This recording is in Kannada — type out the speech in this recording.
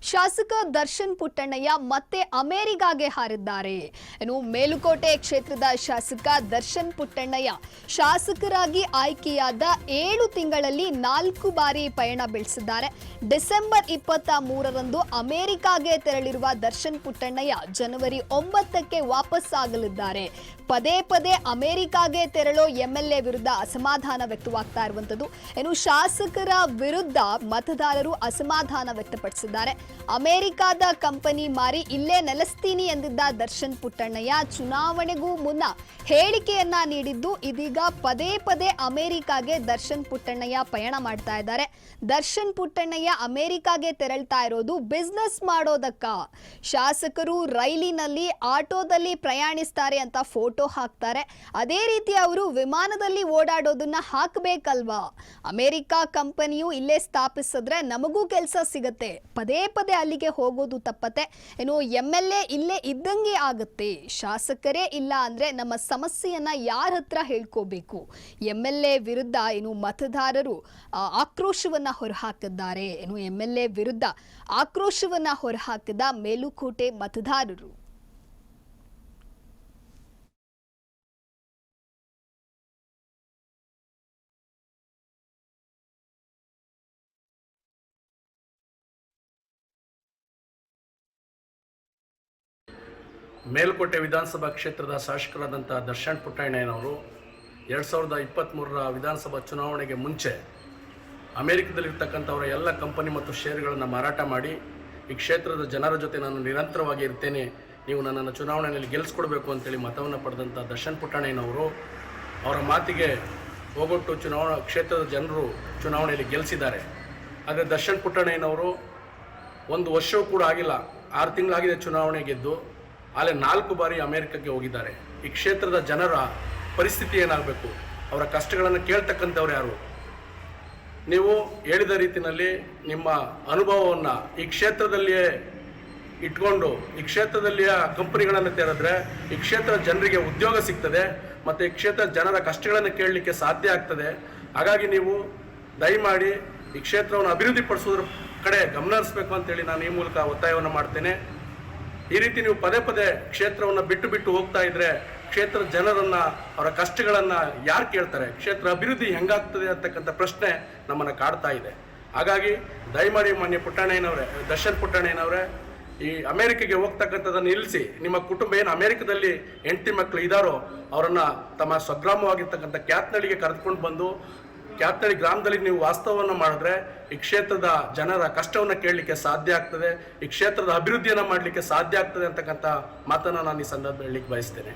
ಶಾಸಕ ದರ್ಶನ್ ಪುಟ್ಟಣ್ಣಯ್ಯ ಮತ್ತೆ ಅಮೆರಿಕಾಗೆ ಹಾರಿದ್ದಾರೆ. ಇನ್ನು ಮೇಲುಕೋಟೆ ಕ್ಷೇತ್ರದ ಶಾಸಕ ದರ್ಶನ್ ಪುಟ್ಟಣ್ಣಯ್ಯ ಶಾಸಕರಾಗಿ ಆಯ್ಕೆಯಾದ 7 ತಿಂಗಳಲ್ಲಿ 4 ಬಾರಿ ಪಯಣ ಬೆಳೆಸಿದ್ದಾರೆ. ಡಿಸೆಂಬರ್ 23ರಂದು ಅಮೆರಿಕಾಗೆ ತೆರಳಿರುವ ದರ್ಶನ್ ಪುಟ್ಟಣ್ಣಯ್ಯ ಜನವರಿ 9ಕ್ಕೆ ವಾಪಸ್ ಆಗಲಿದ್ದಾರೆ. ಪದೇ ಪದೇ ಅಮೆರಿಕಾಗೆ ತೆರಳೋ ಎಂಎಲ್ಎ ವಿರುದ್ಧ ಅಸಮಾಧಾನ ವ್ಯಕ್ತವಾಗ್ತಾ ಇರುವಂತದ್ದು. ಇನ್ನು ಶಾಸಕರ ವಿರುದ್ಧ ಮತದಾರರು ಅಸಮಾಧಾನ ವ್ಯಕ್ತಪಡಿಸಿದ್ದಾರೆ. ಅಮೆರಿಕಾದ ಕಂಪನಿ ಮಾರಿ ಇಲ್ಲೇ ನೆಲೆಸ್ತೀನಿ ಎಂದಿದ್ದ ದರ್ಶನ್ ಪುಟ್ಟಣ್ಣಯ್ಯ ಚುನಾವಣೆಗೂ ಮುನ್ನ ಹೇಳಿಕೆಯನ್ನ ನೀಡಿದ್ದು, ಇದೀಗ ಪದೇ ಪದೇ ಅಮೆರಿಕಾಗೆ ದರ್ಶನ್ ಪುಟ್ಟಣ್ಣಯ್ಯ ಪಯಣ ಮಾಡ್ತಾ ಇದ್ದಾರೆ. ದರ್ಶನ್ ಪುಟ್ಟಣ್ಣಯ್ಯ ಅಮೆರಿಕಾಗೆ ತೆರಳ್ತಾ ಇರೋದು ಬಿಸ್ನೆಸ್ ಮಾಡೋದಕ್ಕ? ಶಾಸಕರು ರೈಲಿನಲ್ಲಿ ಆಟೋದಲ್ಲಿ ಪ್ರಯಾಣಿಸ್ತಾರೆ ಅಂತ ಫೋಟೋ ಹಾಕ್ತಾರೆ, ಅದೇ ರೀತಿ ಅವರು ವಿಮಾನದಲ್ಲಿ ಓಡಾಡೋದನ್ನ ಹಾಕಬೇಕಲ್ವಾ? ಅಮೆರಿಕಾ ಕಂಪನಿಯು ಇಲ್ಲೇ ಸ್ಥಾಪಿಸಿದ್ರೆ ನಮಗೂ ಕೆಲಸ ಸಿಗತ್ತೆ, ಪದೇ ಪದೇ ಅಲ್ಲಿಗೆ ಹೋಗೋದು ತಪ್ಪತ್ತೆ. ಏನು ಎಂಎಲ್ಎ ಇಲ್ಲೇ ಇದ್ದಂಗೆ ಆಗುತ್ತೆ. ಶಾಸಕರೇ ಇಲ್ಲ ಅಂದ್ರೆ ನಮ್ಮ ಸಮಸ್ಯೆಯನ್ನ ಯಾರ ಹತ್ರ ಹೇಳ್ಕೋಬೇಕು? ಎಂಎಲ್ಎ ವಿರುದ್ಧ ಏನು ಮತದಾರರು ಆಕ್ರೋಶವನ್ನ ಹೊರಹಾಕಿದ್ದಾರೆ. ಏನು ಎಂಎಲ್ಎ ವಿರುದ್ಧ ಆಕ್ರೋಶವನ್ನ ಹೊರಹಾಕಿದ ಮೇಲುಕೋಟೆ ಮತದಾರರು. ಮೇಲುಕೋಟೆ ವಿಧಾನಸಭಾ ಕ್ಷೇತ್ರದ ಶಾಸಕರಾದಂಥ ದರ್ಶನ್ ಪುಟ್ಟಣ್ಣಯ್ಯನವರು 2023ರ ವಿಧಾನಸಭಾ ಚುನಾವಣೆಗೆ ಮುಂಚೆ ಅಮೆರಿಕದಲ್ಲಿರ್ತಕ್ಕಂಥವರ ಎಲ್ಲ ಕಂಪನಿ ಮತ್ತು ಷೇರುಗಳನ್ನು ಮಾರಾಟ ಮಾಡಿ ಈ ಕ್ಷೇತ್ರದ ಜನರ ಜೊತೆ ನಾನು ನಿರಂತರವಾಗಿ ಇರ್ತೇನೆ, ನೀವು ನನ್ನನ್ನು ಚುನಾವಣೆಯಲ್ಲಿ ಗೆಲ್ಲಿಸ್ಕೊಡ್ಬೇಕು ಅಂತೇಳಿ ಮತವನ್ನು ಪಡೆದಂಥ ದರ್ಶನ್ ಪುಟ್ಟಣ್ಣಯ್ಯನವರು ಅವರ ಮಾತಿಗೆ ಹೋಗೊಟ್ಟು ಕ್ಷೇತ್ರದ ಜನರು ಚುನಾವಣೆಯಲ್ಲಿ ಗೆಲ್ಲಿಸಿದ್ದಾರೆ. ಆದರೆ ದರ್ಶನ್ ಪುಟ್ಟಣ್ಣಯ್ಯನವರು 1 ವರ್ಷವೂ ಕೂಡ ಆಗಿಲ್ಲ, 6 ತಿಂಗಳಾಗಿದೆ ಚುನಾವಣೆ ಗೆದ್ದು, ಅಲ್ಲೇ 4 ಬಾರಿ ಅಮೆರಿಕಕ್ಕೆ ಹೋಗಿದ್ದಾರೆ. ಈ ಕ್ಷೇತ್ರದ ಜನರ ಪರಿಸ್ಥಿತಿ ಏನಾಗಬೇಕು? ಅವರ ಕಷ್ಟಗಳನ್ನು ಕೇಳ್ತಕ್ಕಂಥವ್ರು ಯಾರು? ನೀವು ಹೇಳಿದ ರೀತಿಯಲ್ಲಿ ನಿಮ್ಮ ಅನುಭವವನ್ನು ಈ ಕ್ಷೇತ್ರದಲ್ಲಿಯೇ ಇಟ್ಕೊಂಡು ಈ ಕ್ಷೇತ್ರದಲ್ಲಿಯ ಕಂಪನಿಗಳನ್ನು ತೆರೆದ್ರೆ ಈ ಕ್ಷೇತ್ರದ ಜನರಿಗೆ ಉದ್ಯೋಗ ಸಿಗ್ತದೆ ಮತ್ತು ಈ ಕ್ಷೇತ್ರದ ಜನರ ಕಷ್ಟಗಳನ್ನು ಕೇಳಲಿಕ್ಕೆ ಸಾಧ್ಯ ಆಗ್ತದೆ. ಹಾಗಾಗಿ ನೀವು ದಯಮಾಡಿ ಈ ಕ್ಷೇತ್ರವನ್ನು ಅಭಿವೃದ್ಧಿಪಡಿಸೋದ್ರ ಕಡೆ ಗಮನ ಹರಿಸಬೇಕು ಅಂತೇಳಿ ನಾನು ಈ ಮೂಲಕ ಒತ್ತಾಯವನ್ನು ಮಾಡ್ತೇನೆ. ಈ ರೀತಿ ನೀವು ಪದೇ ಪದೇ ಕ್ಷೇತ್ರವನ್ನು ಬಿಟ್ಟು ಹೋಗ್ತಾ ಇದ್ರೆ ಕ್ಷೇತ್ರದ ಜನರನ್ನ ಅವರ ಕಷ್ಟಗಳನ್ನು ಯಾರು ಕೇಳ್ತಾರೆ? ಕ್ಷೇತ್ರ ಅಭಿವೃದ್ಧಿ ಹೆಂಗಾಗ್ತದೆ ಅಂತಕ್ಕಂಥ ಪ್ರಶ್ನೆ ನಮ್ಮನ್ನು ಕಾಡ್ತಾ ಇದೆ. ಹಾಗಾಗಿ ದಯಮಾಡಿ ಮಾನ್ಯ ಪುಟ್ಟಣ್ಣಯ್ಯನವರೇ, ದರ್ಶನ್ ಪುಟ್ಟಣ್ಣಯ್ಯನವರೇ, ಈ ಅಮೆರಿಕೆಗೆ ಹೋಗ್ತಕ್ಕಂಥದ್ದನ್ನು ನಿಲ್ಲಿಸಿ ನಿಮ್ಮ ಕುಟುಂಬ ಏನು ಅಮೆರಿಕದಲ್ಲಿ ಹೆಂಡತಿ ಮಕ್ಕಳು ಇದ್ದಾರೋ ಅವರನ್ನು ತಮ್ಮ ಸ್ವಗ್ರಾಮವಾಗಿರ್ತಕ್ಕಂಥ ಕ್ಯಾತ್ನಳ್ಳಿಗೆ ಕರೆದುಕೊಂಡು ಬಂದು ಕ್ಯಾತ್ನಳ್ಳಿ ಗ್ರಾಮದಲ್ಲಿ ನೀವು ವಾಸ್ತವವನ್ನು ಮಾಡಿದ್ರೆ ಈ ಕ್ಷೇತ್ರದ ಜನರ ಕಷ್ಟವನ್ನು ಕೇಳಲಿಕ್ಕೆ ಸಾಧ್ಯ ಆಗ್ತದೆ, ಈ ಕ್ಷೇತ್ರದ ಅಭಿವೃದ್ಧಿಯನ್ನು ಮಾಡಲಿಕ್ಕೆ ಸಾಧ್ಯ ಆಗ್ತದೆ ಅಂತಕ್ಕಂಥ ಮಾತನ್ನು ನಾನು ಈ ಸಂದರ್ಭದಲ್ಲಿ ಹೇಳಲಿಕ್ಕೆ ಬಯಸ್ತೇನೆ.